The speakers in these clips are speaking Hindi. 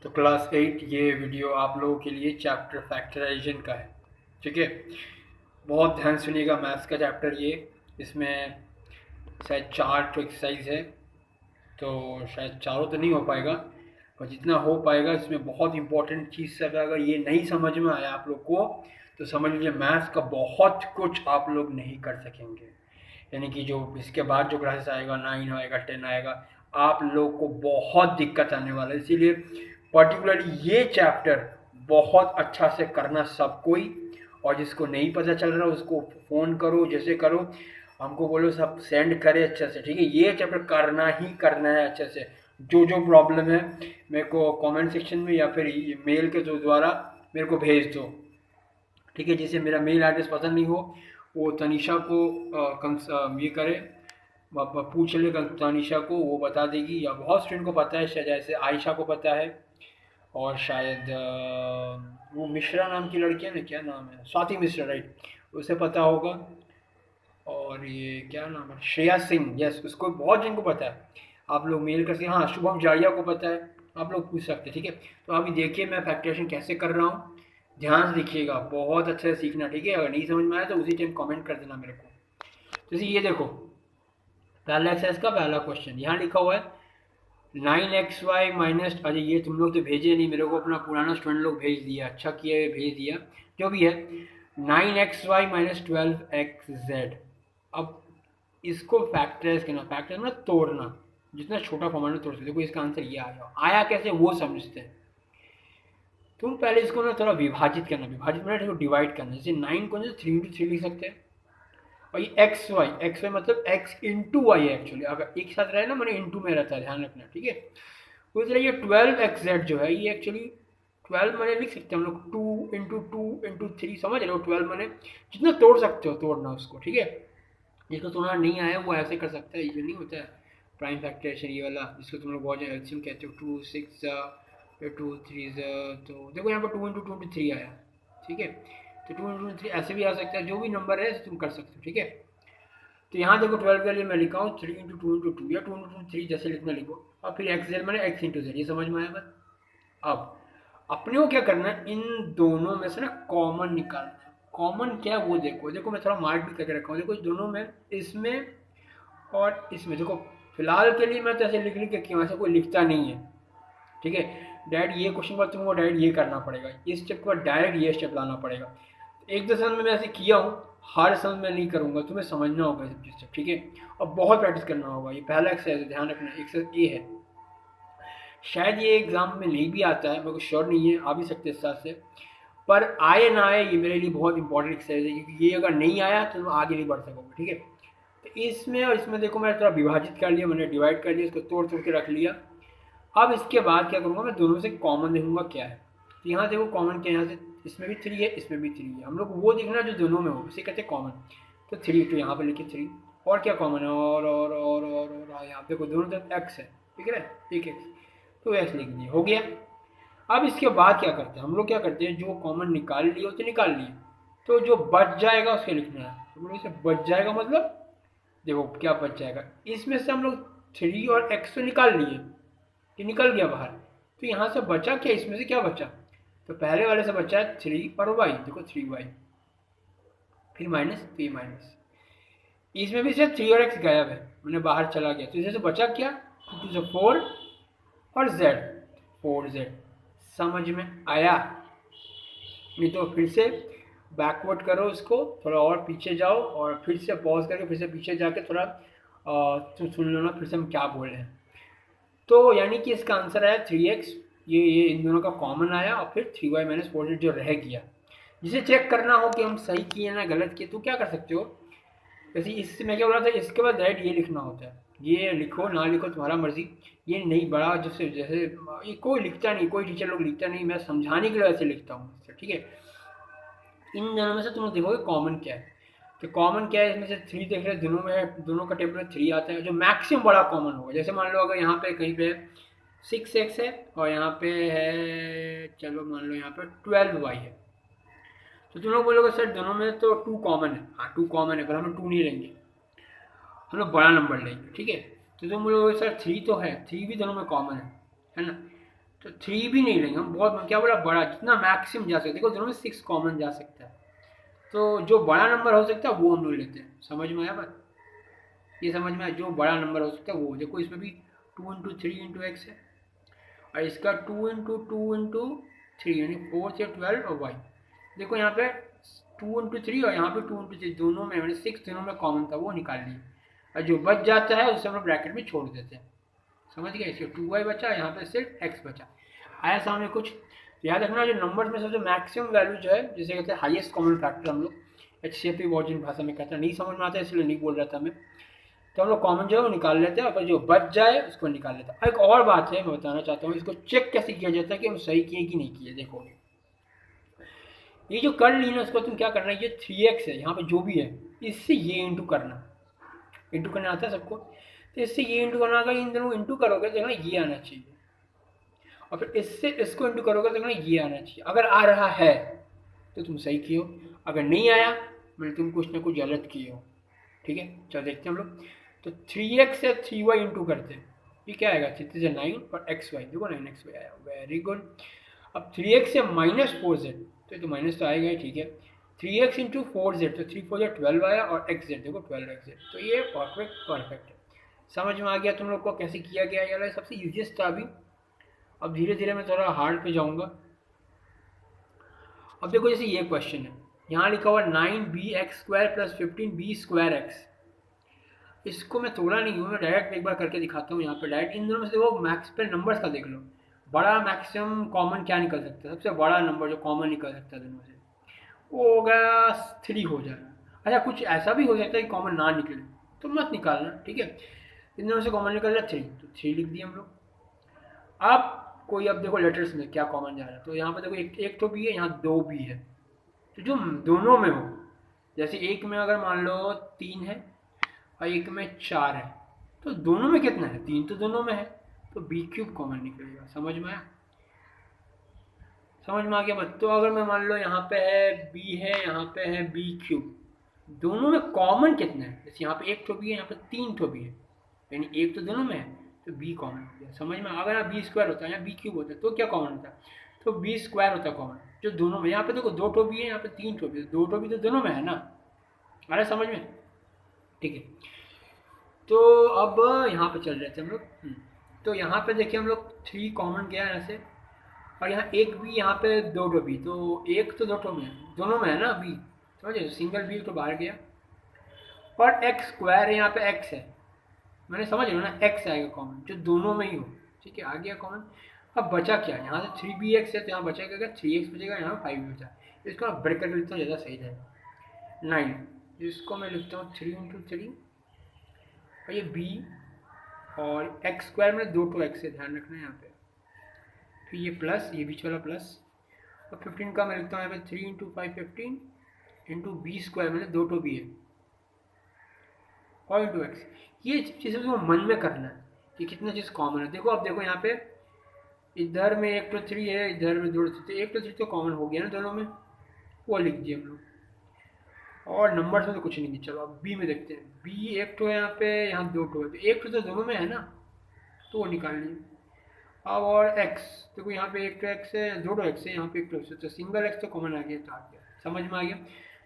तो क्लास 8 ये वीडियो आप लोगों के लिए चैप्टर फैक्टराइजेशन का है। ठीक है, बहुत ध्यान सुनिएगा। मैथ्स का चैप्टर ये, इसमें शायद 4 तो एक्सरसाइज है, तो शायद चारों तो नहीं हो पाएगा, पर जितना हो पाएगा इसमें बहुत इंपॉर्टेंट चीज़ सब है। अगर ये नहीं समझ में आया आप लोग को तो समझ लीजिए मैथ्स का बहुत कुछ आप लोग नहीं कर सकेंगे। यानी कि जो इसके बाद जो क्लासेस आएगा, 9 आएगा, 10 आएगा, आप लोग को बहुत दिक्कत आने वाला है। इसीलिए पर्टिकुलरली ये चैप्टर बहुत अच्छा से करना सब कोई। और जिसको नहीं पता चल रहा उसको फ़ोन करो, जैसे करो, हमको बोलो सब सेंड करे अच्छे से। ठीक है, ये चैप्टर करना ही करना है अच्छे से। जो जो प्रॉब्लम है मेरे को कमेंट सेक्शन में या फिर मेल के द्वारा मेरे को भेज दो। ठीक है, जिसे मेरा मेल एड्रेस पसंद नहीं हो वो तनिषा को ये करे, पूछ ले तनिषा को, वो बता देगी। या बहुत स्टूडेंट को पता है, शायद जैसे आयशा को पता है, और शायद वो मिश्रा नाम की लड़की है ना, क्या नाम है, स्वाति मिश्रा, राइट, उसे पता होगा। और ये क्या नाम है, श्रेया सिंह, यस, उसको बहुत जन को पता है। आप लोग मेल कर सकते हैं। हाँ, शुभम जाड़िया को पता है, आप लोग पूछ सकते हैं। ठीक है, तो अभी देखिए मैं फैक्टरेशन कैसे कर रहा हूँ, ध्यान से देखिएगा, बहुत अच्छे से सीखना। ठीक है, अगर नहीं समझ में आया तो उसी टाइम कमेंट कर देना मेरे को। जैसे ये देखो, पहला एक्सरसाइज का पहला क्वेश्चन यहाँ लिखा हुआ है 9xy माइनस, अरे ये तुम लोग तो भेजे नहीं मेरे को, अपना पुराना स्टूडेंट लोग भेज दिया, अच्छा किया भेज दिया, जो भी है। 9xy minus 12xz। अब इसको फैक्टराइज करना, फैक्टराइज मतलब तोड़ना, जितना छोटा फॉर्मेट में तोड़ सकते। देखो इसका आंसर ये आया, आया कैसे वो समझते हैं। तुम पहले इसको ना थोड़ा विभाजित करना, विभाजित मतलब डिवाइड करना। जैसे 9 को 3 into 3 लिख सकते हैं। और ये एक्स वाई मतलब एक्स इंटू वाई है एक्चुअली, अगर एक साथ रहे ना मैंने इंटू में रहता है, ध्यान रखना। ठीक है, तो इसलिए ये 12xz जो है ये एक्चुअली 12 मैंने लिख सकते हैं हम लोग, 2 into 2 into 3, समझ रहे हो। 12 मैंने जितना तोड़ सकते हो तोड़ना उसको। ठीक है, जिसको तोड़ना नहीं आया वो ऐसे कर सकता है, ये नहीं होता है प्राइम फैक्टराइजेशन ये वाला, जिसको तुम लोग बहुत एल्सियम कहते हो, 2 6 2 3, तो देखो यहाँ पर 2 into 2 into 3 आया। ठीक है, तो 2 into 3 ऐसे भी आ सकता है, जो भी नंबर है तुम कर सकते हो। ठीक है, तो यहाँ देखो 12 के लिए मैं लिखा हूँ 3 into 2 into 2 या 2 into 3 जैसे लिखना लिखो। और फिर एक्स जेड मैंने एक्स इंटू जेड, ये समझ में आया बस। अब अपने को क्या करना है, इन दोनों में से ना कॉमन निकालना है। कॉमन क्या है वो देखो, देखो मैं थोड़ा मार्क भी करके रखा हूँ। देखो इस दोनों में, इसमें और इसमें, देखो फिलहाल के लिए मैं तो ऐसे लिख लिख के क्यों, ऐसे कोई लिखता नहीं है। ठीक है, डायरेक्ट ये क्वेश्चन बाद तुमको डायरेक्ट ये करना पड़ेगा, इस स्टेप के बाद डायरेक्ट ये स्टेप लाना पड़ेगा। एक दो समय में मैं ऐसे किया हूँ, हर समय में नहीं करूँगा, तुम्हें समझना होगा ये सब चीज़। ठीक है, और बहुत प्रैक्टिस करना होगा। ये पहला एक्सरसाइज है, ध्यान रखना, एक्सरसाइज ए है। शायद ये एग्जाम में नहीं भी आता है, मेरे को श्योर नहीं है, आ भी सकते इस साल से, पर आए ना आए ये मेरे लिए बहुत इंपॉर्टेंट एक्सरसाइज है, क्योंकि ये अगर नहीं आया तो तुम आगे नहीं बढ़ सकोगे। ठीक है, तो इसमें और इसमें देखो मैं थोड़ा विभाजित कर लिया, मैंने डिवाइड कर लिया, इसको तोड़ तोड़ के रख लिया। अब इसके बाद क्या करूँगा, मैं दोनों से कॉमन देखूंगा क्या है। तो यहाँ देखो कॉमन क्या है, यहाँ से इसमें भी 3 है, इसमें भी 3 है, हम लोग वो देखना जो दोनों में हो, उसे कहते हैं कॉमन। तो 3 तो यहाँ पे लिखे 3, और क्या कॉमन है, और यहाँ देखो दोनों तरफ एक्स है, ठीक है ना, एक एक्स, तो एक्स लिख दिए, हो गया। अब इसके बाद क्या करते हैं हम लोग, क्या करते हैं, जो कॉमन निकाल लिए वो तो निकाल लिए, तो जो बच जाएगा उसके लिखना है। तो हम लोग इसे बच जाएगा मतलब, देखो क्या बच जाएगा, इसमें से हम लोग 3 और एक्स तो निकाल लिए, ये निकल गया बाहर। तो यहाँ से बचा क्या, इसमें से क्या बचा, तो पहले वाले से बचा है 3 और वाई, देखो 3y, फिर माइनस, तो ये माइनस, इसमें भी से 3 और एक्स गायब है, मैंने बाहर चला गया, तो इसे से बचा क्या, 2 से 4 और z, 4z। समझ में आया, नहीं तो फिर से बैकवर्ड करो इसको, थोड़ा और पीछे जाओ और फिर से पॉज करके फिर से पीछे जाके थोड़ा तो सुन लो ना फिर से हम क्या बोल रहे हैं। तो यानी कि इसका आंसर आया 3x, ये इन दोनों का कॉमन आया, और फिर 3y माइनस 4 जो रह गया, जिसे चेक करना हो कि हम सही किए ना गलत किए, तो क्या कर सकते हो, जैसे इससे मैं क्या बोल रहा था, इसके बाद डायरेक्ट ये लिखना होता है, ये लिखो ना लिखो तुम्हारा मर्जी। ये नहीं बड़ा, जैसे जैसे ये कोई लिखता नहीं, कोई टीचर लोग लिखता नहीं, मैं समझाने के लिए ऐसे लिखता हूँ। ठीक है, इन दोनों में से तुम देखोगे कॉमन क्या है, तो कॉमन क्या है, इसमें से 3 देख रहे दोनों में, दोनों का टेबल में 3 आता है, जो मैक्सिमम बड़ा कॉमन होगा। जैसे मान लो अगर यहाँ पे कहीं पे 6x है और यहाँ पे है, चलो मान लो यहाँ पे 12y है, तो तुम लोग बोलोगे सर दोनों में तो 2 कॉमन है। हाँ 2 कॉमन है, पर हम लोग 2 नहीं लेंगे, हम लोग बड़ा नंबर लेंगे। ठीक है, तो तुम बोलोगे सर 3 तो है, 3 भी दोनों में कॉमन है ना, तो 3 भी नहीं लेंगे हम, बहुत क्या बोला बड़ा, जितना मैक्सिमम जा सकते, देखो दोनों में 6 कॉमन जा सकता है, तो जो बड़ा नंबर हो सकता है वो हम लोग लेते हैं। समझ में आया बात? ये समझ में आया, जो बड़ा नंबर हो सकता है वो। देखो इसमें भी 2 इंटू 3 इंटू एक्स है, और इसका 2 इंटू 3 यानी 4 से 12 और वाई। देखो यहाँ पे 2 इंटू 3 और यहाँ पे 2 इंटू 3 दोनों में, मैंने 6 दोनों में कॉमन था वो निकाल लिए, और जो बच जाता है उसे हम लोग ब्रैकेट में छोड़ देते हैं। समझ गए? इसके 2y बचा, यहाँ पे सिर्फ x बचा। आया सामने कुछ? याद रखना जो नंबर्स में सबसे मैक्सिमम वैल्यू जो है, जिसे कहते हैं हाईएस्ट कॉमन फैक्टर, हम लोग एचसीएफ वर्जिन भाषा में कहते हैं, नहीं समझ में आता है इसलिए नहीं बोल रहा था मैं, तो हम लोग कॉमन जो है वो निकाल लेते हैं, और जो बच जाए उसको निकाल लेते हैं। एक और बात है मैं बताना चाहता हूँ, इसको चेक कैसे किया जाता है कि हम सही किए कि नहीं किए। देखो ये जो कर ली ना, उसको तुम क्या करना है, ये 3x है यहाँ पे जो भी है, इससे ये इंटू करना, इंटू करना आता है सबको, तो इससे ये इंटू करना, अगर इन दोनों इंटू करोगे तो ना ये आना चाहिए, और फिर इससे इसको इंटू करोगे तो ना ये आना चाहिए। अगर आ रहा है तो तुम सही किए हो, अगर नहीं आया मतलब तुम कुछ ना कुछ गलत किए हो। ठीक है, चलो देखते हैं हम लोग। तो 3x से 3y इंटू करते हैं, ये क्या आएगा, 3 से 9 और xy, देखो 9xy आया, वेरी गुड। अब 3x से -4z, तो ये तो माइनस तो आएगा ही, ठीक है। 3x इंटू 4z, तो 3 4 12 आया, और xz देखो 12xz, तो ये परफेक्ट है। समझ में आ गया तुम लोग को कैसे किया गया, यार सबसे ईजिएस्ट था अभी। अब धीरे धीरे मैं थोड़ा हार्ड पे जाऊंगा। अब देखो जैसे ये क्वेश्चन है, यहाँ लिखा हुआ 9bx² + 15b²x, इसको मैं तोड़ा नहीं हूँ, मैं डायरेक्ट एक बार करके दिखाता हूँ। यहाँ पे डायरेक्ट इन दोनों में से देखो, मैक्स पे नंबर्स का देख लो, बड़ा मैक्सिमम कॉमन क्या निकल सकता है, सबसे बड़ा नंबर जो कॉमन निकल सकता है दोनों से वो होगा 3 हो जाएगा। अच्छा कुछ ऐसा भी हो सकता है कि कॉमन ना निकले, तो मत निकालना, ठीक है। इन दोनों से कॉमन निकल रहा है 3, तो 3 लिख दिए हम लोग। अब कोई, अब देखो लेटर्स में क्या कॉमन जा रहा है, तो यहाँ पर देखो एक तो भी है, यहाँ 2 भी है, तो जो दोनों में हो, जैसे एक में अगर मान लो 3 है और एक में 4 है, तो दोनों में कितना है, 3 तो दोनों में है, तो b³ कॉमन निकलेगा। समझ में आया? समझ में आ गया मत? तो अगर मैं मान लो यहाँ पे है b है, यहाँ पे है b³, दोनों में कॉमन कितना है, जैसे यहाँ पे एक तो भी है, यहाँ पे 3 तो भी है, यानी एक तो दोनों में है, तो b कॉमन हो गया। समझ में? अगर यहाँ b² होता है, यहाँ b³ होता है, तो क्या कॉमन होता है, तो b² होता है कॉमन, जो दोनों में। यहाँ पे देखो 2 तो भी है, यहाँ पे 3 तो भी है, 2 तो भी तो दोनों में है ना। अरे समझ में? ठीक है, तो अब यहाँ पे चल रहे थे हम लोग। तो यहाँ पे देखिए हम लोग 3 कॉमन गया यहाँ से, और यहाँ एक भी, यहाँ पे 2 तो भी, तो एक तो 2 में है, दोनों में है ना बी, समझे, सिंगल बी तो बाहर गया, और x² है, यहाँ पे x है, मैंने समझ लो ना, x आएगा कॉमन, जो दोनों में ही हो, ठीक है, आ गया कॉमन। अब बचा क्या, यहाँ से 3bx है, तो यहाँ बचा क्या, 3x बचेगा, यहाँ 5 बचा, इसको मैं ब्रेक करके लिखता हूँ, ज़्यादा सही रहेगा। 9, जिसको मैं लिखता हूँ 3 इंटू 3, और ये b, और x² में 2 तो x है, ध्यान रखना है यहाँ पे, फिर ये प्लस, ये बीच वाला प्लस, और 15 का मैं लिखता हूँ यहाँ पे 3 इंटू 5 15 इंटू b² मैंने 2 तो भी है, और इंटू एक्स। ये चीज़ें तो मन में करना है कि कितना चीज़ कॉमन है। देखो अब देखो यहाँ पे इधर में 1 तो 3 है, इधर में 2 तो 3, 1 तो 3 तो कॉमन हो गया ना दोनों में, वो लिख दिए हम लोग, और नंबर्स में तो कुछ नहीं। चलो अब बी में देखते हैं, बी 1 तो है यहाँ पे, यहाँ 2 तो है, तो 1 तो दोनों में है ना, तो वो निकाल लिए। अब और एक्स, देखो यहाँ पे 1 तो एक्स है, 2 तो एक्स है, यहाँ पे 1 तो एक्स है, तो सिंगल एक्स तो कॉमन आ गया, तो आ गया। समझ में आ गया?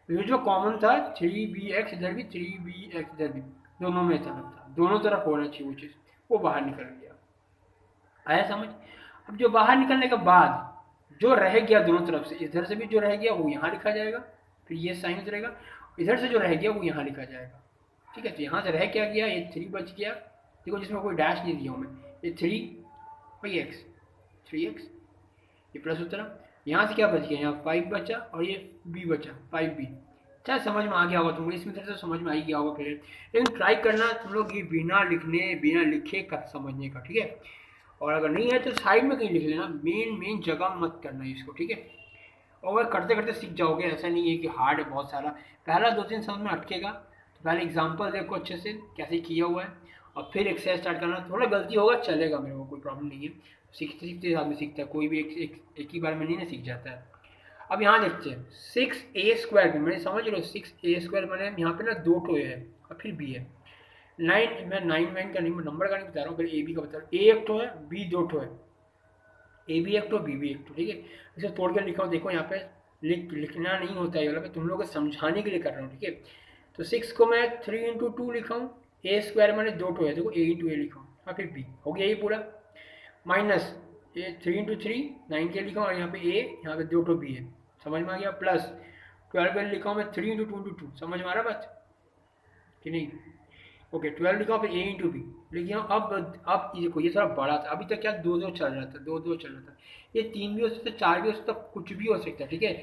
ये जो कॉमन था 3bx इधर भी, 3bx इधर भी, दोनों में था, दोनों तरफ होना चाहिए वो चीज़, वो बाहर निकल गया। आया समझ? अब जो बाहर निकलने के बाद जो रह गया दोनों तरफ से, इधर से भी जो रह गया वो यहाँ लिखा जाएगा, फिर ये साइन रहेगा, इधर से जो रह गया वो यहाँ लिखा जाएगा। ठीक है, तो यहाँ से रह क्या गया, ये 3 बच गया, देखो जिसमें कोई डैश नहीं दिया हूँ मैं, ये 3 और ये x, 3x, ये प्लस उत्तर। यहाँ से क्या बच गया, यहाँ 5 बचा, और ये b बचा, 5b। चाहे समझ में आ गया होगा तुमको, इसमें तरह से समझ में आ ही गया होगा पहले, लेकिन ट्राई करना तुम लोग ये बिना लिखने बिना लिखे कर समझने का, ठीक है। और अगर नहीं है तो साइड में कहीं लिख लेना, मेन जगह मत करना इसको, ठीक है। और वह करते करते सीख जाओगे, ऐसा नहीं है कि हार्ड है बहुत सारा, पहला 2-3 समझ में अटकेगा, तो पहले एग्जाम्पल देखो अच्छे से कैसे किया हुआ है, और फिर एक्सरसाइज स्टार्ट करना। थोड़ा गलती होगा चलेगा, मेरे को कोई प्रॉब्लम नहीं है, सीखते सीखते आदमी सीखता है, कोई भी एक ही बार में नहीं ना सीख जाता है। अब यहाँ देखते हैं 6a² में, मैंने समझ लो 6a² मैंने यहाँ पे ना 2 टो है और फिर b है। 9 मैं 9 का नहीं, नंबर का नहीं बता रहा हूँ, फिर a b का बता रहा हूँ। a 1 टो है, b 2 टो है, ए भी एक तो बी भी एक तो, ठीक है। इसे तोड़ के लिखा हो, देखो यहाँ पे लिखना नहीं होता है, मतलब तुम लोगों को समझाने के लिए कर रहा हूँ, ठीक है। तो 6 को मैं 3 × 2 लिखा हूँ, ए स्क्वायर मैंने 2 टू है, देखो a × a लिखा हूँ, और फिर बी हो गया ये पूरा, माइनस ये 3 × 3 9 के लिखा हूँ, और यहाँ पे ए, यहाँ पे 2 टू बी है, समझ में आ गया। प्लस 12 के लिखा हूँ मैं 3 × 2 × 2, समझ में आ रहा बात कि नहीं? ओके, 12 लिखा फिर a × b लिखिए। अब ये देखो, ये थोड़ा बड़ा था, अभी तक क्या 2 2 चल रहा था, 2 2 चल रहा था, ये 3 भी हो सकता है, 4 भी हो सकता है, कुछ भी हो सकता है, ठीक है।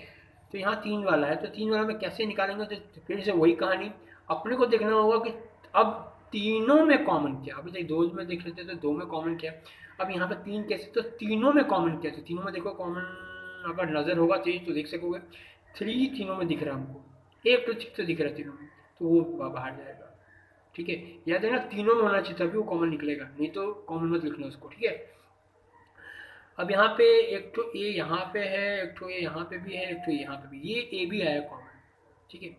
तो यहाँ 3 वाला है, तो 3 वाला में कैसे निकालेंगे, तो फिर से वही कहानी, अपने को देखना होगा कि अब तीनों में कॉमन क्या। अभी तक 2 में देख लेते तो 2 में कॉमन क्या, अब यहाँ पे 3 कैसे, तो तीनों में कॉमन क्या, तो तीनों में देखो कॉमन, अगर नज़र होगा तेज तो देख सकोगे, 3 तीनों में दिख रहा है हमको, एक तो 6 तो दिख रहा है तीनों में, तो वो बाहर जाएगा, ठीक है। याद है ना, तीनों में होना चाहिए तभी वो कॉमन निकलेगा, नहीं तो कॉमन मत लिखना उसको, ठीक है। अब यहाँ पे एक तो ए यहाँ पे है, एक तो ए यहाँ पे भी है, एक तो यहाँ पे भी, ये ए भी आया कॉमन, ठीक है।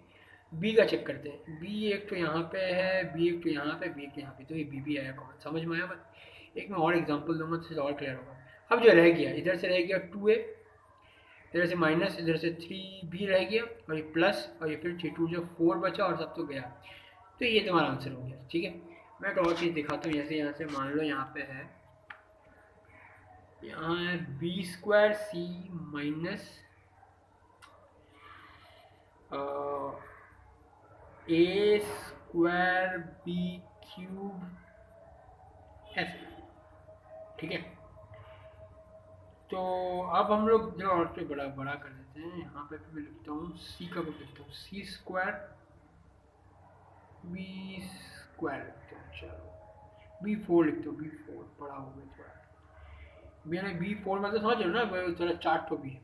बी का चेक करते हैं, बी एक तो यहाँ पे है, बी एक तो यहाँ पे, बी एक यहाँ पे, तो ये बी भी आया कॉमन, समझ में आया बात। एक मैं और एग्जांपल दूंगा तो और क्लियर होगा। अब जो रह गया, इधर से रह गया 2a, इधर से माइनस, इधर से 3b रह गया, और ये प्लस, और ये फिर 3 2 जो 4 बचा, और सब तो गया, तो ये तुम्हारा आंसर हो गया, ठीक है। मैं एक और चीज़ दिखाता हूँ, जैसे यहाँ से मान लो यहाँ पे है, यहाँ है b² c minus a² b³ ऐसे, ठीक है। तो अब हम लोग जरा और से बड़ा बड़ा कर देते हैं, यहाँ पे मैं लिखता हूँ c का कुछ लिखता हूँ, c² b² लिखता हूँ, चलो b4 लिखता हूँ, b4 बड़ा हो गया थोड़ा, मैंने b4 में तो समझ लो ना, थोड़ा चार्ट तो भी है।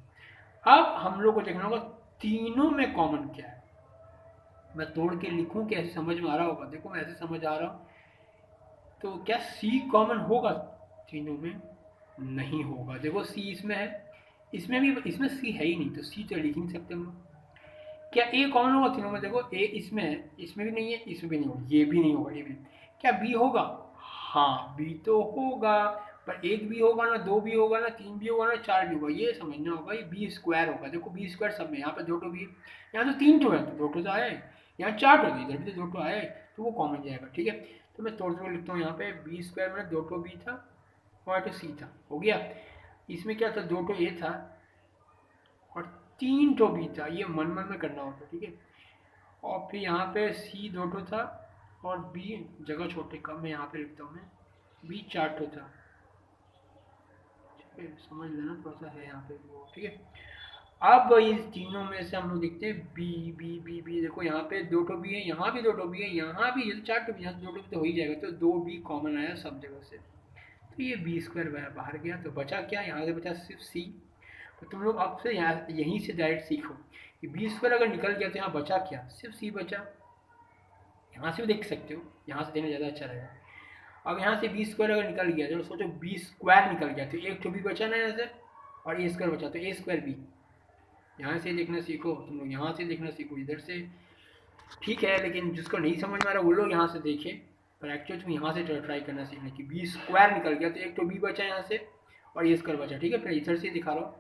अब हम लोग को देखना होगा तीनों में कॉमन क्या है, मैं तोड़ के लिखूं कैसे, समझ में आ रहा होगा, देखो मैं ऐसे समझ आ रहा हूँ, तो क्या c कॉमन होगा तीनों में? नहीं होगा, देखो c इसमें है, इसमें भी, इसमें c है ही नहीं, तो c तो लिख नहीं सकते हम लोग। क्या a कॉमन होगा तीनों में? देखो a इसमें है, इसमें भी नहीं है, इसमें भी नहीं होगा, ये भी नहीं होगा, ये भी। क्या b होगा? हाँ b तो होगा, पर एक भी होगा ना, 2 भी होगा ना, 3 भी होगा ना, 4 भी होगा, ये समझना होगा, ये b² होगा। देखो b² सब में, यहाँ पे 2 भी है, यहाँ तो 3 तो है, तो 2 तो आया है, यहाँ 4 तो इधर भी तो 2 आया है, तो वो कॉमन जाएगा, ठीक है। तो मैं तोड़ तोड़ लिखता हूँ, यहाँ पे b² में 2 b था और 2 c था, हो गया। इसमें क्या था, 2 a था और 3 b था, ये मन मन में करना होता, ठीक है। और फिर यहाँ पे c 2 था और b जगह छोटे कम है, यहाँ पे लिखता हूँ मैं, b 4 था, ठीक है, समझ लेना, थोड़ा सा है यहाँ पे वो, ठीक है। अब इस तीनों में से हम लोग देखते हैं बी बी बी बी, देखो यहाँ पे 2 बी है, यहाँ भी 2 बी है, यहाँ भी, ये तो 4 बी, यहाँ 2 बी तो हो ही जाएगा, तो 2 बी कॉमन आया सब जगह से, तो ये b² बाहर गया, तो बचा क्या, यहाँ से बचा सिर्फ c। तो तुम लोग अब से यहाँ यहीं से डायरेक्ट सीखो कि b² अगर निकल गया तो यहाँ बचा क्या, सिर्फ c बचा। यहाँ से भी देख सकते हो, यहाँ से देखना ज़्यादा अच्छा रहेगा। अब यहाँ से b² अगर निकल गया, चलो सोचो b² निकल गया, तो एक तो b बचा ना यहाँ से, और a² बचा, तो a² b, यहाँ से देखना सीखो तुम लोग, यहाँ से देखना सीखो, इधर से ठीक है, लेकिन जिसको नहीं समझ में आ रहा वो लोग यहाँ से देखे, पर एक्चुअली तुम यहाँ से ट्राई करना सीखना कि b² निकल गया, तो एक तो b बचा यहाँ से और a² बचा, ठीक है। फिर इधर से दिखा रहा हूँ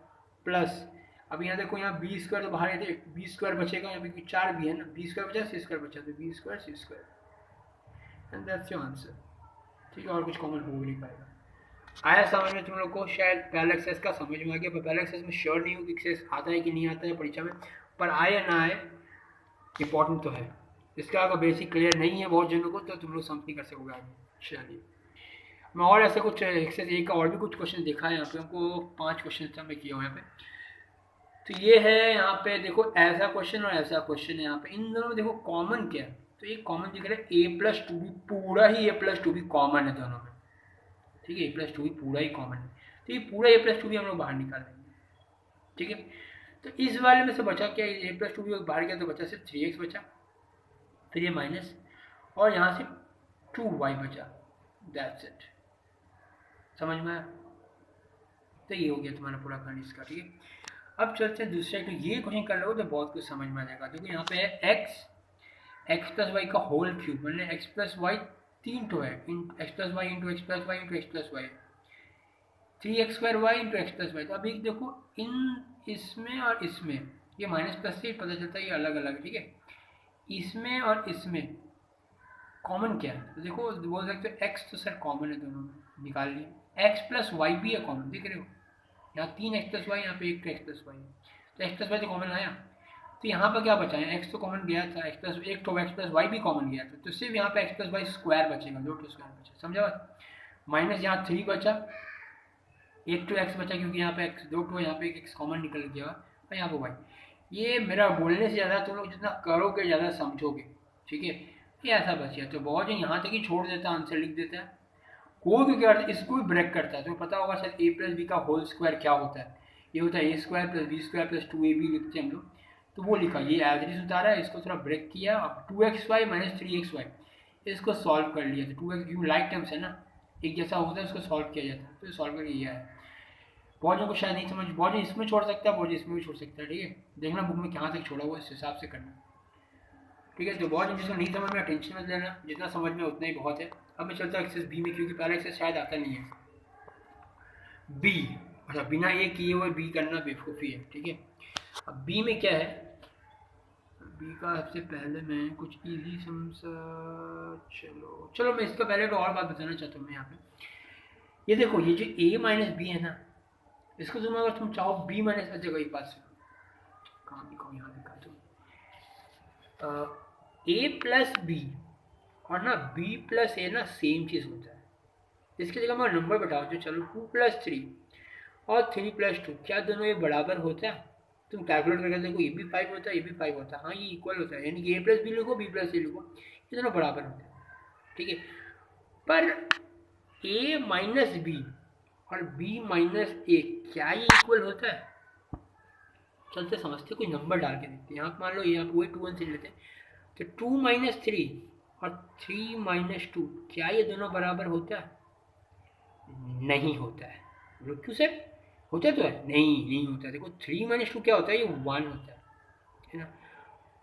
प्लस, अब यहाँ देखो, यहाँ b² तो बाहर है, तो b² बचेगा, यहाँ पे 4 भी है ना, b² बचा, c² बचा, तो b² c² and that's your answer, ठीक है। और कुछ कॉमन हो नहीं पाएगा। आया समझ में तुम लोग को? शायद पहला एक्सरसाइज का समझ में आ गया, पर पहला एक्सरसाइज में श्योर नहीं हूँ कि एक्सरसाइज आता है कि नहीं आता है परीक्षा में, पर आए या ना आए इंपॉर्टेंट तो है। इसका अगर बेसिक क्लियर नहीं है बहुत जनों को, तो तुम लोग समझ नहीं कर सकोगे आगे। चलिए, मैं और ऐसे कुछ एक्सरसाइज एक और भी कुछ क्वेश्चन देखा है, यहाँ पे हमको 5 क्वेश्चन था मैं किया हूँ यहाँ पे। तो ये है यहाँ पे देखो, ऐसा क्वेश्चन और ऐसा क्वेश्चन है, यहाँ पे इन दोनों में देखो कॉमन क्या है, तो एक कॉमन दिख रहा है a+2b, पूरा ही a+2b कॉमन है दोनों में, ठीक है, a+2b पूरा ही कॉमन है, तो ये पूरा a+2b हम लोग बाहर निकाल लेंगे, ठीक है। तो इस वाले में से बचा क्या, a+2b बाहर गया तो बचा सिर्फ 3x बचा, फिर ये माइनस, और यहाँ से 2y बचा, दैट्स इट, समझ में आया? तो ये हो गया तुम्हारा पूरा कहानी इसका, ठीक है। अब चलते हैं दूसरे, तो ये क्वेश्चन कर लो तो बहुत कुछ समझ में आ जाएगा। देखो यहाँ पे है x+y का होल क्यूब, मतलब x+y 3 तो है, x+y into x+y into x+y, 3x² into x plus y. तो अभी देखो इन इसमें और इसमें ये माइनस प्लस से पता चलता है ये अलग अलग, ठीक है। इसमें और इसमें कॉमन क्या है, तो देखो बोल सकते हो एक्स तो सर कॉमन है दोनों में, निकाल लिया। एक्स प्लस वाई भी है कॉमन, देख रहे हो यहाँ 3x प्लस वाई, यहाँ पे 1 एक्स प्लस वाई है, तो एक्स प्लस वाई तो कॉमन आया। तो यहाँ पर क्या बचा है, एक्स तो कॉमन गया था, एक्स प्लस एक तो एक्स प्लस वाई भी कॉमन गया था, तो सिर्फ यहाँ पे एक्स प्लस वाई स्क्वायर बचेगा, 2 स्क्वायर बचा, समझा बात। माइनस यहाँ 3 बचा, 1 एक्स बचा क्योंकि यहाँ पे एक्स 2 यहाँ पे एक एक्स कॉमन निकल गया और यहाँ पे वाई। ये मेरा बोलने से ज़्यादा तुम लोग जितना करोगे ज़्यादा समझोगे, ठीक है। ये ऐसा बचा, तो बहुत जन यहाँ तक ही छोड़ देता है, आंसर लिख देता है। कोई भी क्या करता है इसको भी ब्रेक करता है, तो पता होगा शायद ए प्लस बी का होल स्क्वायर क्या होता है, ये होता है A² + B² + 2AB लिखते हैं हम लोग, तो वो लिखा, ये एज इट इज उतारा है, इसको थोड़ा ब्रेक किया, अब 2xy - 3xy इसको सॉल्व कर लिया, तो 2x क्यों लाइक टर्म्स है ना, एक जैसा होता है उसको सॉल्व किया जाता है, तो सॉल्व कर लिया है। बहुत जन को शायद नहीं समझ, बहुत जन इसमें छोड़ सकता है, बहुत जन इसमें भी छोड़ सकता है, ठीक है। देखना बुक में कहाँ तक छोड़ा हुआ इस हिसाब से करना, ठीक है। तो बहुत जन जिसको नहीं समझ में टेंशन मत लेना, जितना समझ में उतना ही बहुत है। अब मैं चलता हूँ एक्सरसाइज बी में, क्योंकि पहला एक्सरसाइज शायद आता नहीं है बी, अच्छा बिना ए किए हुए बी करना बेवकूफ़ी है, ठीक है। अब बी में क्या है, बी का सबसे पहले मैं कुछ इजी समझा, चलो मैं इसका पहले तो और बात बताना चाहता हूँ मैं यहाँ पे। ये देखो ये जो a - b है ना, इसको तुम अगर तुम चाहो b - अच्छा एक बात सुनो, कहाँ दिखाओ, यहाँ दिखा दो, a + b और ना b + a ना सेम चीज़ होता है। इसकी जगह मैं नंबर बताओ, जो चलो 2 + 3 और 3 + 2 क्या दोनों ये बराबर होता है, तुम कैलकुलेट करके देखो, ये भी 5 होता है, ये भी 5 होता है, हाँ ये इक्वल होता है, यानी कि a + b लिखो, b + a लिखो, ये दोनों बराबर होते हैं, ठीक है। पर a - b और b - a क्या ये इक्वल होता है, चलते समझते, कोई नंबर डाल के देखते हैं। यहाँ मान लो ये आप वही 2 1 से लेते हैं, तो 2 - 3 और 3 - 2 क्या ये दोनों बराबर होता है, नहीं होता है। बोलो क्यों सर, होता तो है, नहीं होता है। देखो 3 - 2 क्या होता है, ये 1 होता है ना।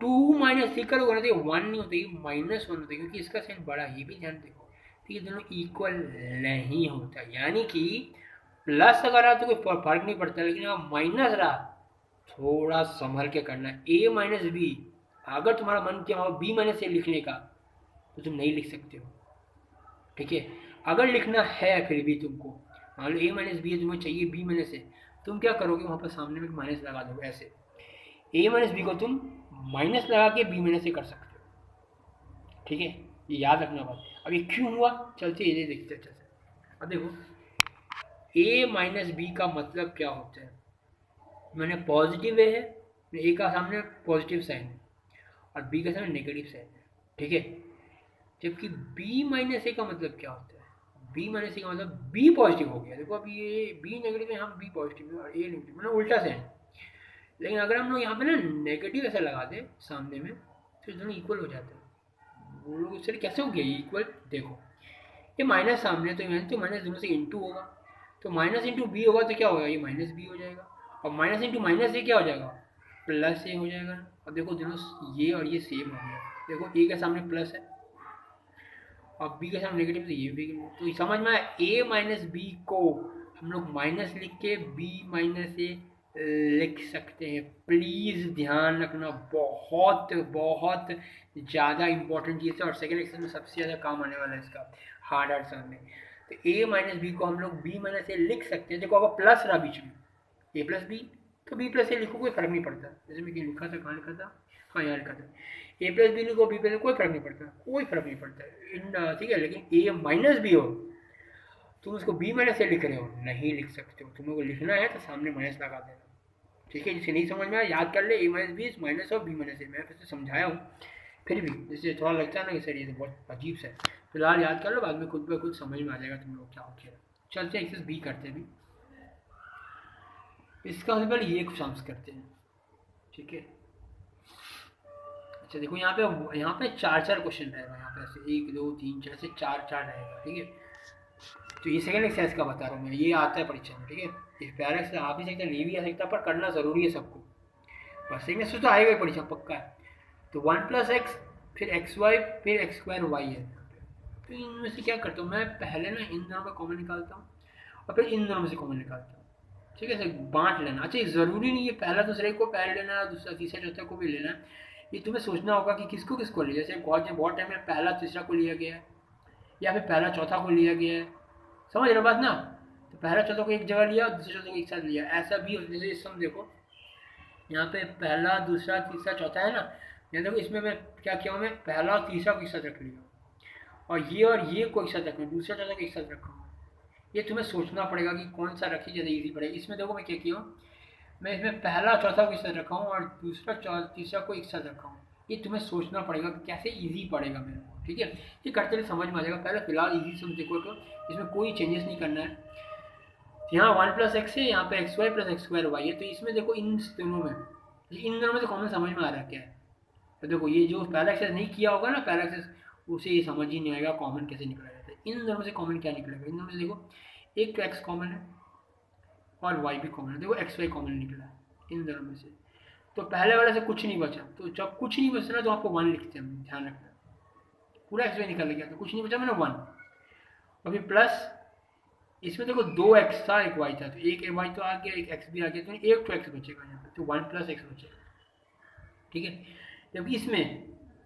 2 - 3 करोगे ना तो ये 1 नहीं होता, ये -1 होता है, क्योंकि इसका साइन बड़ा, ये भी ध्यान देखो, तो ये दोनों इक्वल नहीं होता, यानी कि प्लस अगर रहा तो कोई फर्क नहीं पड़ता, लेकिन अगर माइनस रहा थोड़ा संभल के करना है। a - b अगर तुम्हारा मन किया हो b - a लिखने का तो तुम नहीं लिख सकते हो, ठीक है। अगर लिखना है फिर भी तुमको, मान लो a - b है, तुम्हें चाहिए b - a, तुम क्या करोगे, वहाँ पर सामने में माइनस लगा दोगे, ऐसे a - b को तुम माइनस लगा के b - a कर सकते हो, ठीक है। ये याद रखना बात। अब ये क्यों हुआ, चलते ये देखते अच्छे से। अब देखो a - b का मतलब क्या होता है, मैंने पॉजिटिव है, ए का सामने पॉजिटिव साइन है और बी का सामने नेगेटिव साइन है, ठीक है। जबकि b - a का मतलब क्या होता है, b - a का मतलब b पॉजिटिव हो गया। देखो अब ये b नेगेटिव है, यहाँ b पॉजिटिव है और a नेगेटिव, मतलब उल्टा साइन। लेकिन अगर हम लोग यहाँ पे ना नेगेटिव ऐसा लगा दें सामने में तो दोनों इक्वल हो जाते हैं। वो लोग सर कैसे हो गया ये इक्वल, देखो ये माइनस सामने तो माइनस दोनों से इंटू होगा, तो माइनस इंटू बी होगा तो क्या होगा, ये माइनस बी हो जाएगा, और माइनस इंटू माइनस ए क्या हो जाएगा, प्लस ए हो जाएगा। अब देखो दोनों ये और ये सेम हो गया, देखो ए के सामने प्लस है और बी के सामने नेगेटिव, तो ये भी, तो समझ में आया। a - b को हम लोग माइनस लिख के b - a लिख सकते हैं। प्लीज़ ध्यान रखना, बहुत बहुत ज़्यादा इंपॉर्टेंट चीज़ है और सेकेंड एक्सरसाइज में सबसे ज़्यादा काम आने वाला है इसका, हार्ड सर में। तो a - b को हम लोग b - a लिख सकते हैं। देखो अगर प्लस रहा बीच में a + b तो b + a लिखो, कोई फर्क नहीं पड़ता। जैसे मैं लिखा था, कहाँ लिखा था, हाँ यहाँ लिखा था, a + b लिखो, b + a कोई फर्क नहीं पड़ता, कोई फर्क नहीं पड़ता, ठीक है। लेकिन a - b हो, तुम उसको b - a लिख रहे हो, नहीं लिख सकते हो, तुम्हें को लिखना है तो सामने माइनस लगा देना, ठीक है। जिसे नहीं समझ में आया याद कर ले, a - b माइनस और b - a, मैं फिर से समझाया हूँ, फिर भी जैसे थोड़ा लगता है ना कि सर ये तो बहुत अजीब सा है, फिलहाल याद कर लो, बाद में खुद ब खुद समझ में आ जाएगा तुम लोग क्या हो गया। चलते हैं एक्सरसाइज बी करते हैं भी, इसका सबसे पहले ये कुछ आंसर करते हैं, ठीक है। अच्छा देखो यहाँ पे 4 क्वेश्चन रहेगा, यहाँ पे ऐसे 1 2 3 4 से 4 रहेगा, ठीक है। तो ये सेकंड एक्सरसाइज का बता रहा हूँ मैं, ये आता है परीक्षा में, ठीक है। ये पहला एक्सरसाइज आ भी सकता है, नहीं भी आ सकता, पर करना ज़रूरी है सबको, बस सेकंड एक्सरसाइज तो आएगा ही परीक्षा पक्का है। तो 1 + x फिर xy फिर x² y है, तो इनमें से क्या करता हूँ मैं, पहले ना इन दोनों का कॉमन निकालता हूँ और फिर इन दोनों में से कॉमन निकालते हो। ठीक है, बांट लेना। अच्छा, ये ज़रूरी नहीं है पहला दूसरे को पहले लेना है, दूसरा तीसरा चौथा को भी लेना है। ये तुम्हें सोचना होगा कि किसको किसको लिया। जैसे बहुत टाइम में पहला तीसरा को लिया गया है, या फिर पहला चौथा को लिया गया है। समझ रहे हो बात ना? तो पहला चौथा को एक जगह लिया, दूसरे चौथा को एक साथ लिया, ऐसा भी। जैसे इस समय देखो, यहाँ पे पहला दूसरा तीसरा चौथा है ना, यहाँ देखो इसमें मैं क्या किया हूँ, मैं पहला और तीसरा को एक साथ रख लिया, और ये को एक साथ रखूँ, दूसरा चौथा को एक साथ रखूँ। ये तुम्हें सोचना पड़ेगा कि कौन सा रखी ज़्यादा ईजी पड़ेगा। इसमें देखो मैं क्या किया हूँ, मैं इसमें पहला चौथा को एक साथ रखा हूँ और दूसरा तीसरा को एक साथ रखा हूँ। ये तुम्हें सोचना पड़ेगा कि कैसे ईजी पड़ेगा मेरे को। ठीक है, ये करते हुए समझ में आ जाएगा। पहले फिलहाल ईजी समझ देखो, तो इसमें कोई चेंजेस नहीं करना है। यहाँ 1+x है, यहाँ पे xy + x²y है। तो इसमें देखो इन दोनों में से कॉमन समझ में आ रहा है क्या है। तो देखो ये जो पहला एक्सरसाइज नहीं किया होगा ना, पहला एक्सरसाइज, उसे ये समझ ही नहीं आएगा कॉमन कैसे निकला जाता है। इन दोनों में से कॉमन क्या निकलेगा, इन दोनों में से देखो एक तो x कॉमन है और y भी कॉमन है। देखो xy कॉमन निकला है इन दोनों में से। तो पहले वाले से कुछ नहीं बचा, तो जब कुछ नहीं बचता ना तो आपको 1 लिखते हैं, ध्यान रखना। पूरा xy निकल गया तो कुछ नहीं बचा, मैंने 1। और फिर प्लस इसमें देखो 2x था, एक y था, तो एक y तो आ गया, एक x भी आ गया, तो एक तो x बचेगा यहाँ पे, तो 1+x बचेगा। ठीक है, जबकि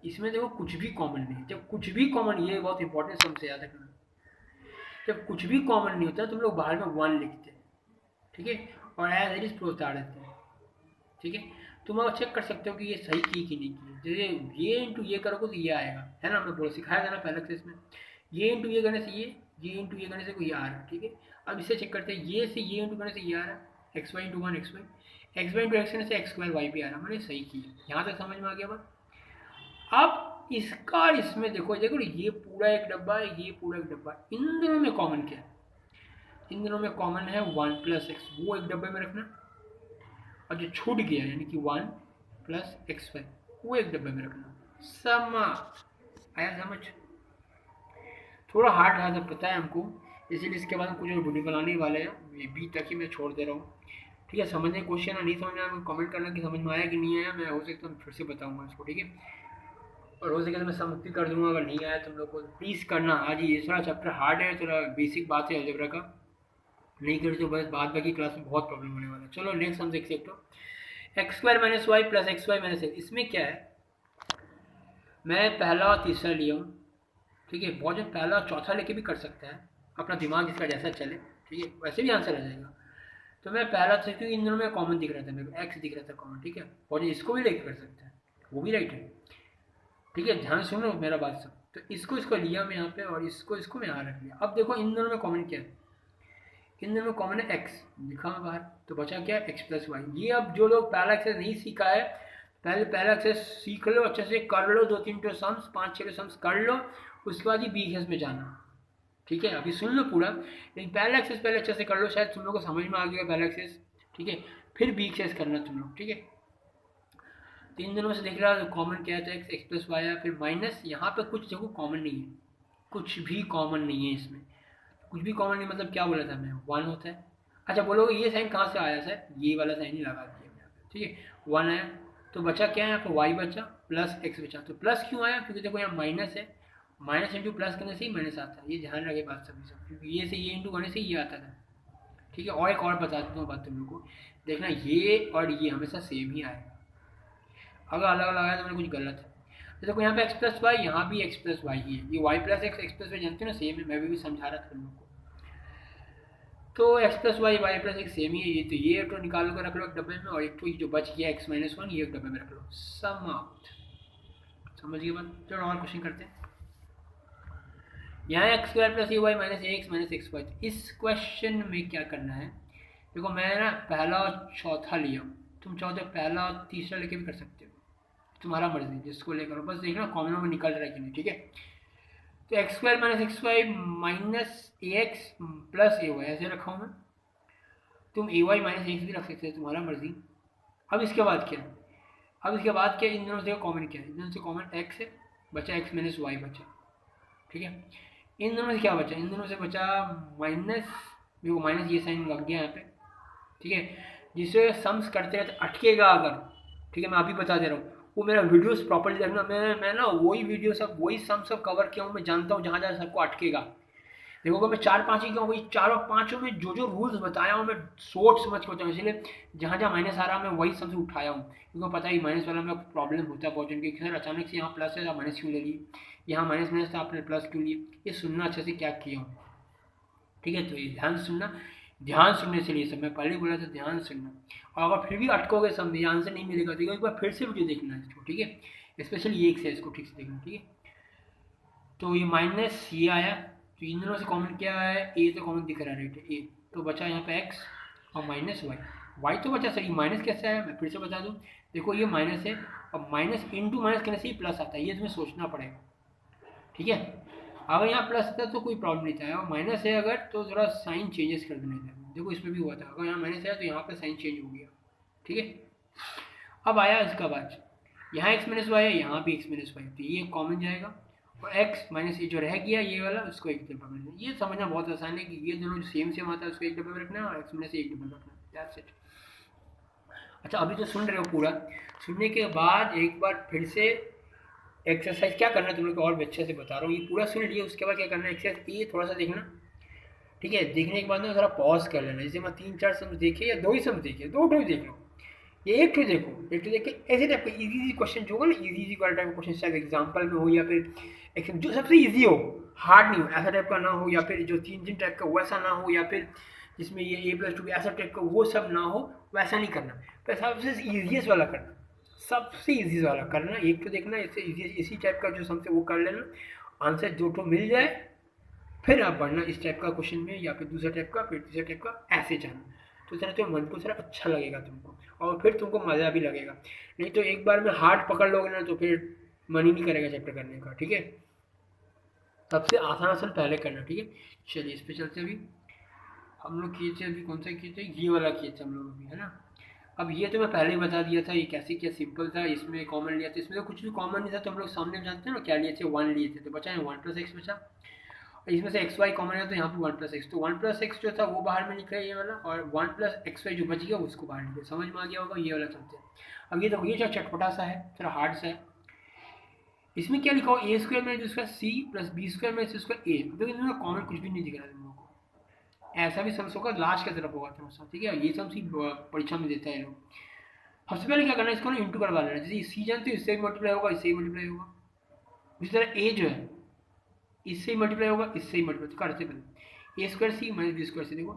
इसमें देखो कुछ भी कॉमन नहीं। जब कुछ भी कॉमन, ये बहुत इंपॉर्टेंट समझ से याद रखना, जब कुछ भी कॉमन नहीं होता तुम लोग बाहर में 1 लिखते हैं। ठीक है, और एज इट इज प्रूफ उतार देते हैं। ठीक है, तुम लोग चेक कर सकते हो कि ये सही की कि नहीं की। जैसे ये इंटू ये करोगे तो ये आएगा, है ना, हमने बोला सिखाया था ना पहले क्लास में। ये इंटू ये करने से ये इंटू ये करने से ये आ रहा है। ठीक है, अब इससे चेक करते हैं, ये से ये इंटू करने से ये आ रहा है, xy into 1 xy, xy into x करने से x²y भी आ रहा है। मैंने सही की, यहाँ तक समझ में आ गया बात। अब इसका इसमें देखो ये पूरा एक डब्बा है, ये पूरा एक डब्बा है। इन दोनों में कॉमन क्या है, इन दोनों में कॉमन है 1+x, वो एक डब्बे में रखना, और जो छूट गया यानी कि 1+xy वो एक डब्बे में रखना। आया समझ? थोड़ा हार्ड रहा था, पता है हमको, इसीलिए इसके बाद हम कुछ वीडियो बनाने वाले हैं, ये बी तक ही मैं छोड़ दे रहा हूँ। ठीक है, समझने की कोशिश करना, नहीं समझ में आया कमेंट करना कि समझ में आया कि नहीं आया। मैं हो सकता हूँ फिर से बताऊँगा इसको। ठीक है, और हो सके तो मैं समाप्ति कर दूंगा। अगर नहीं आया तुम लोग को प्लीज़ करना। आज ये थोड़ा चैप्टर हार्ड है, थोड़ा बेसिक बात है अलजेब्रा का, नहीं करी तो बस बाद बाकी क्लास में बहुत प्रॉब्लम होने वाला है। चलो नेक्स्ट हम देख सकते हो, x² - y + xy - x। इसमें क्या है, मैं पहला और तीसरा लिया हूँ। ठीक है, बहुत जन पहला और चौथा लेके भी कर सकता है, अपना दिमाग इसका जैसा चले। ठीक है, वैसे भी आंसर आ जाएगा। तो मैं पहला था क्योंकि इन दोनों में कॉमन दिख रहा था, मेरे को x दिख रहा था कॉमन। ठीक है, और इसको भी लेके कर सकते हैं, वो भी राइट है। ठीक है, ध्यान सुनो मेरा बात सब। तो इसको लिया मैं यहाँ पे, और इसको मैं यहाँ रख लिया। अब देखो इन दोनों में कॉमन क्या है, इन दोनों में कॉमन है x, लिखा मैं बाहर, तो बचा क्या, x+y। ये अब जो लोग पहला एक्सरसाइज नहीं सीखा है, पहला एक्सरसाइज सीख लो, अच्छे से कर लो, 2-3 तो सम्स, 5-6 सम्स कर लो, उसके बाद ही बी एक्सरसाइज में जाना। ठीक है, अभी सुन लो पूरा, लेकिन पहला एक्सरसाइज पहले अच्छे से कर लो, शायद तुम लोग को समझ में आ गया पहला एक्सरसाइज। ठीक है, फिर बी एक्सरसाइज करना तुम लोग। ठीक है, तो इन दोनों में से देख रहा है कॉमन क्या है, तो x+y है, फिर माइनस यहाँ पे कुछ देखो कॉमन नहीं है, कुछ भी कॉमन नहीं है इसमें। कुछ भी कॉमन नहीं मतलब क्या बोला था मैं, 1 होता है। अच्छा बोलोगे ये साइन कहाँ से आया सर, ये वाला साइन ही लगा दिया यहाँ पे। ठीक है, 1 आया, तो बचा क्या है यहाँ पे, y बचा प्लस x बचा। तो प्लस क्यों आया, क्योंकि देखो यहाँ माइनस है, माइनस इंटू प्लस करने से ही माइनस आता है। ये ध्यान रखे बात सभी सब, क्योंकि ये से ये इंटू करने से ये आता था। ठीक है, और एक और बता देता हूँ बात तुम लोग को, देखना ये और ये हमेशा सेम ही आएगा, अगर अलग अलग आया तो मैंने कुछ गलत है। तो देखो यहाँ पे x+y, यहाँ भी x+y ही है, ये y+x x+y जानते हो ना सेम है, मैं भी समझा रहा था तुम लोग को। तो x+y y+x सेम ही है। ये तो ये तो निकाल कर रख लो एक डब्बे में, और एक तो जो बच गया x - 1 ये एक डब्बे में रख लो। समाप्त, समझ गए बात? चलो और क्वेश्चन करते हैं। यहाँ x² + ay - ax - xy। इस क्वेश्चन में क्या करना है, देखो मैं ना पहला और चौथा लिया हूँ, तुम चाहो तो पहला और तीसरा लेके भी कर सकते हो, तुम्हारा मर्जी, जिसको लेकर हो, बस देखना कॉमन में निकल रहा है कि नहीं। ठीक है, तो x² - xy - ax + ay ऐसे रखा हूँ मैं, तुम ay - ax भी रख सकते हो, तुम्हारा मर्जी। अब इसके बाद क्या, इन दोनों से कॉमन क्या है, इन दोनों से कॉमन x है, बचा x - y बचा। ठीक है, इन दोनों से क्या बचा, इन दोनों से बचा माइनस, देखो माइनस ये साइन लग गया यहाँ पे। ठीक है, जिसे सम्स करते रहते अटकेगा अगर, ठीक है मैं अभी बता दे रहा हूँ, वो मेरा वीडियोस प्रॉपर्ली देखना, मैं ना वही वीडियो सब वही सम सब कवर किया हूँ, मैं जानता हूँ जहाँ जहाँ सबको अटकेगा। देखो अगर मैं 4-5 ही कहूँ, वही 4 और 5 में जो रूल्स बताया हूँ मैं सोच समझ के बताऊँ, इसलिए जहाँ जहाँ माइनस आ रहा है मैं वही सबसे उठाया हूँ, क्योंकि पता है माइनस वाला में प्रॉब्लम होता है बहुत जन के, सर अचानक से यहाँ प्लस है आप माइनस क्यों ले लिए, यहाँ माइनस माइनस था आपने प्लस क्यों लिए, ये सुनना अच्छे से क्या किया हूँ। ठीक है, तो ये ध्यान से सुनना, ध्यान सुनने से लिए सब, मैं पहले बोला था ध्यान सुनना। और अगर फिर भी अटकोगे समझे, आंसर नहीं मिलेगा तो एक बार फिर से वीडियो देखना है इसको, ठीक है, स्पेशली ये एक से इसको ठीक से देखना, ठीक है। तो ये माइनस ये आया, तो इन दोनों से कॉमन क्या है, ए तो कॉमन दिख रहा है, राइट, ए तो बचा यहाँ पे एक्स और माइनस वाई, वाई तो बचा, सर ये माइनस कैसे आया, मैं फिर से बता दूँ, देखो ये माइनस है और माइनस इंटू माइनस करने से ही प्लस आता है, ये तुम्हें सोचना पड़ेगा, ठीक है। अगर यहाँ प्लस था तो कोई प्रॉब्लम नहीं था, और माइनस है अगर तो थोड़ा साइन चेंजेस कर देना था, देखो इसमें भी हुआ था, अगर यहाँ माइनस है तो यहाँ पे साइन चेंज हो गया, ठीक है। अब आया इसका बाद, यहाँ एक्स माइनस वाई है, यहाँ भी एक्स माइनस वाई, तो ये कॉमन जाएगा, और एक्स माइनस ये जो रह गया ये वाला उसको एक डब्बा में, ये समझना बहुत आसान है कि ये दोनों जो सेम सेम आता है उसको एक डब्बे में रखना है, और एक्स माइनस एक डब्बे में रखना है, दैट्स इट। अच्छा अभी तो सुन रहे हो पूरा, सुनने के बाद एक बार फिर से एक्सरसाइज क्या करना है तुम लोग को और भी अच्छे से बता रहा हूँ, ये पूरा सुन लिया उसके बाद क्या करना है, एक्सरसाइज ये थोड़ा सा देखना, ठीक है, देखने के बाद ना थोड़ा पॉज कर लेना, जैसे मैं 3-4 सम देखे या 2 ही सम देखे, 2 ही देख लो, ये एक तो देखो, एक तो देख के ऐसे टाइप का इजी क्वेश्चन जो होगा ना, इजी वाला टाइप का क्वेश्चन, चाहे एग्जाम्पल में हो या फिर जो सबसे इजी हो, हार्ड नहीं हो, ऐसा टाइप का ना हो, या फिर जो 3 टाइप का वैसा ना हो, या फिर जिसमें ये A+2 ऐसा टाइप का वो सब ना हो, वैसा नहीं करना, तो सबसे ईजीएस्ट वाला करना, सबसे ईजी वाला करना, एक तो देखना इससे इसी टाइप का जो सबसे वो कर लेना, आंसर जो तो मिल जाए, फिर आप बढ़ना इस टाइप का क्वेश्चन में, या फिर दूसरा टाइप का, फिर तीसरा टाइप का, ऐसे जाना, तो सर तो मन को सर अच्छा लगेगा तुमको, और फिर तुमको मज़ा भी लगेगा, नहीं तो एक बार में हार्ड पकड़ लोगे ना तो फिर मन ही नहीं करेगा चैप्टर करने का, ठीक है। सबसे आसान आसान पहले करना, ठीक है। चलिए इस पर चलते, अभी हम लोग किए थे, अभी कौन सा किए थे, ये वाला किए थे हम लोग अभी, है ना। अब ये तो मैं पहले ही बता दिया था, ये कैसे क्या सिंपल था, इसमें कॉमन लिया था, इसमें तो कुछ भी कॉमन नहीं था, तो हम लोग सामने जानते हैं ना क्या लिए थे, 1 लिए थे, तो बचा है 1+x बचा, और इसमें से एक्स वाई कॉमन है तो यहाँ पे 1+x, तो 1+x जो था वो बाहर में निकला ये वाला, और 1+xy जो बच गया उसको बाहर निकला, समझ में आ गया होगा, ये वाला चलते हैं। अब ये देखो ये जो चटपटा सा है, थोड़ा हार्ड सा है, इसमें क्या लिखा हो, A² में जिसका C + B² में इसका A, तो इनमें कॉमन कुछ भी नहीं दिख रहा है तुम लोगों को, ऐसा भी सम्स होगा लास्ट की तरफ होगा थोड़ा सा, ठीक है, ये सम्स ही परीक्षा में देता है लोग। सबसे पहले क्या करना है, इसको ना इंटू करवा लेना, जैसे C जानते हो इससे भी मल्टीप्लाई होगा, इससे ही मल्टीप्लाई होगा, इसी तरह A जो है इससे ही मल्टीप्लाई होगा, इससे ही मल्टीप्लाई, तो करते पहले A² C - B² C, देखो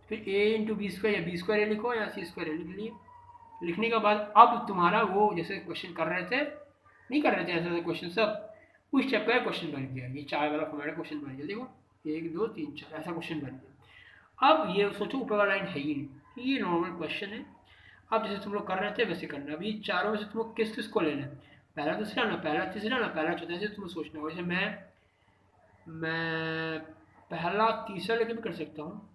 फिर A × B² या B² A लिखो या C² A लिख लिए, लिखने के बाद अब तुम्हारा वो जैसे क्वेश्चन कर रहे थे, नहीं कर रहे थे ऐसा क्वेश्चन सब, उस टाइप का क्वेश्चन बन गया, ये 4 वाला फॉर्मेट क्वेश्चन बन गया, देखो 1 2 3 4 ऐसा क्वेश्चन बन गया। अब ये सोचो ऊपर वाला लाइन है ही नहीं, ये नॉर्मल क्वेश्चन है, अब जैसे तुम लोग कर रहे थे वैसे करना, अभी चारों में से तुम लोग किस किस को लेना है, पहला दूसरा ना, पहला तीसरा ना, पहला चौथा, ऐसे तुम्हें सोचना होगा, जैसे मैं पहला तीसरा लेके भी कर सकता हूँ,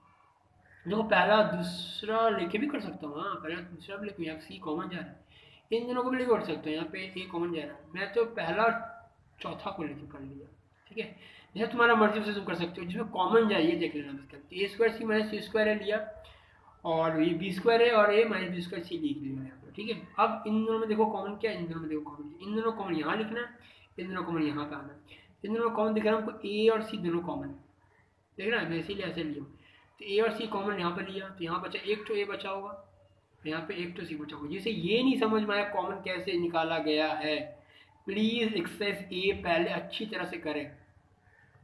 देखो पहला दूसरा लेके भी कर सकता हूँ, हाँ पहला दूसरा भी लेके, यहाँ C कॉमन जा रहा है, इन दोनों को भी लेके कर सकते हैं, यहाँ पे A कॉमन जा रहा है, मैं तो पहला चौथा को लेके कर लिया, ठीक है, जैसे तुम्हारा मर्जी से तुम कर सकते हो, जिसमें कॉमन जाए ये देख लेना, बस A² C - C² लिया, और ये B² है और A - B² C लिख लिया यहाँ पर, ठीक है। अब इन दोनों में देखो कॉमन क्या है, इन दोनों में देखो कॉमन, इन दोनों कॉमन यहाँ लिखना है, इन दोनों कॉमन यहाँ पे आना, इन दोनों कॉमन दिख रहा है हमको, A और C दोनों कॉमन देख रहा है, मैं इसीलिए ऐसे लिया, तो A और C कॉमन यहाँ पर लिया, तो यहाँ बचा एक तो A बचा होगा, यहाँ पे एक तो C बचा होगा, जिसे ये नहीं समझ में आया कॉमन कैसे निकाला गया है, प्लीज़ एक्सरसाइज A पहले अच्छी तरह से करें,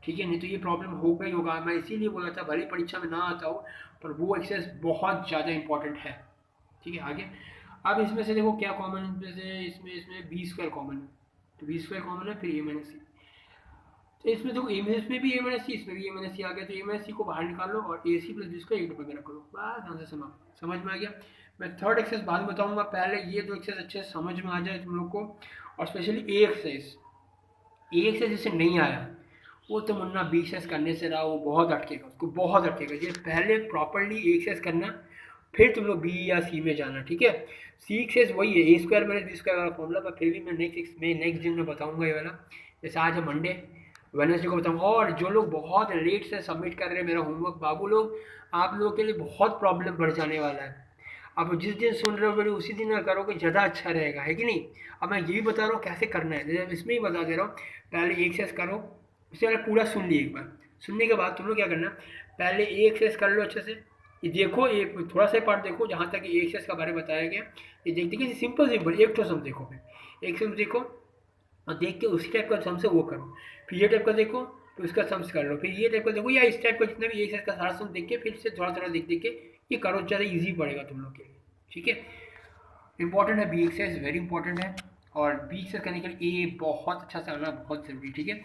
ठीक है, नहीं तो ये प्रॉब्लम होगा ही होगा, मैं इसीलिए बोला था भले परीक्षा में ना आता हो, पर वो एक्सरसाइज बहुत ज़्यादा इंपॉर्टेंट है, ठीक है। आगे अब इसमें से देखो क्या कॉमन है, इसमें से इसमें B² कॉमन है, तो B² कॉमन है, फिर A - C, तो इसमें देखो इसमें भी A - C, इसमें भी A - C आ गया, तो A - C को बाहर निकाल लो और AC + B² एक डब्बे में रख लो, बस यहाँ से समझ में आ गया। मैं थर्ड एक्सरसाइज बाद में बताऊंगा, पहले ये 2 एक्सरसाइज अच्छे से समझ में आ जाए तुम लोग को, और स्पेशली A एक्सरसाइज जिससे नहीं आया वो तो मुन्ना B एक्सरसाइज करने से रहा, वो बहुत अटकेगा, उसको बहुत अटकेगा, ये पहले प्रॉपरली A एक्सरसाइज करना, फिर तुम लोग B या C में जाना, ठीक है। C एक्सरसाइज वही है, A² - B² वाला फॉर्मूला, पर फिर भी मैं नेक्स्ट दिन में बताऊंगा ये वाला, जैसे आज है मंडे, वेडनेसडे को बताऊंगा। और जो लोग बहुत लेट से सबमिट कर रहे हैं मेरा होमवर्क, बाबू लोग आप लोगों के लिए बहुत प्रॉब्लम बढ़ जाने वाला है, आप जिस दिन सुन रहे हो वीडियो उसी दिन ना करोगे ज़्यादा अच्छा रहेगा, है कि नहीं। अब मैं ये भी बता रहा हूँ कैसे करना है, जैसे इसमें ही बता दे रहा हूँ, पहले एक एक्सरसाइज करो, इससे पहले पूरा सुन लिए एक बार। सुनने के बाद तुम लोग क्या करना, पहले ए एक्सरसाइज कर लो अच्छे से। ये देखो, ये थोड़ा सा पार्ट देखो जहाँ तक ए एक्सरसाइज का बारे में बताया गया। ये देखते कि सिंपल सिंपल एक तो सम देखो, फिर एक सम देखो और देख के उसी टाइप का सम से वो करो। फिर ये टाइप का देखो तो उसका सम्स कर लो, फिर ये टाइप का देखो, या इस टाइप का जितना भी एक्सरसाइज का सारा सम देख के फिर से थोड़ा थोड़ा देख देख के ये करो, ज़्यादा ईजी पड़ेगा तुम लोग के लिए। ठीक है, इंपॉर्टेंट है बी एक्सरसाइज, वेरी इंपॉर्टेंट है। और बी एक्सरसाइज करने के लिए ए बहुत अच्छा से आना बहुत ज़रूरी। ठीक है,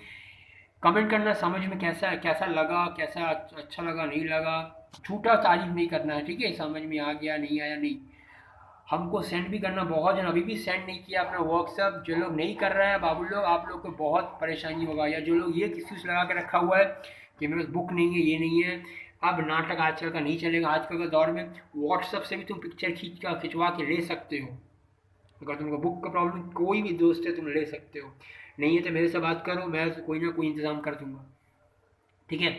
कमेंट करना समझ में कैसा कैसा लगा, कैसा अच्छा लगा नहीं लगा, झूठा तारीफ नहीं करना है। ठीक है, समझ में आ गया नहीं आया नहीं। हमको सेंड भी करना, बहुत जन अभी भी सेंड नहीं किया अपना वर्क सब। जो लोग नहीं कर रहे हैं बाबू लोग, आप लोग को बहुत परेशानी होगा। या जो लोग ये एक्सक्यूज लगा के रखा हुआ है कि मेरे पास बुक नहीं है, ये नहीं है, अब नाटक आजकल का नहीं चलेगा। आजकल के दौर में व्हाट्सअप से भी तुम पिक्चर खिंचवा के ले सकते हो। अगर तुमको बुक का प्रॉब्लम, कोई भी दोस्त है तुम ले सकते हो, नहीं है तो मेरे से बात करो, मैं कोई ना कोई इंतज़ाम कर दूंगा। ठीक है,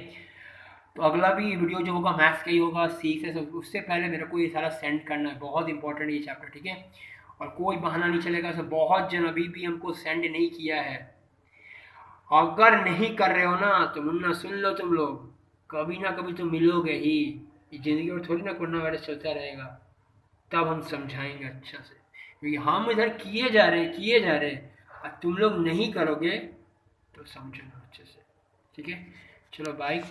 तो अगला भी वीडियो जो होगा मैथ्स का ही होगा, सी से उससे पहले मेरे को ये सारा सेंड करना है, बहुत इंपॉर्टेंट ये चैप्टर। ठीक है, और कोई बहाना नहीं चलेगा। सब बहुत जन अभी भी हमको सेंड नहीं किया है। अगर नहीं कर रहे हो ना तो मुन्ना सुन लो, तुम लोग कभी ना कभी तो मिलोगे ही। ज़िंदगी में थोड़ी ना कोरोना वायरस चलता रहेगा, तब हम समझाएंगे अच्छा से। क्योंकि हम इधर किए जा रहे और तुम लोग नहीं करोगे तो समझना अच्छे से। ठीक है, चलो बाय।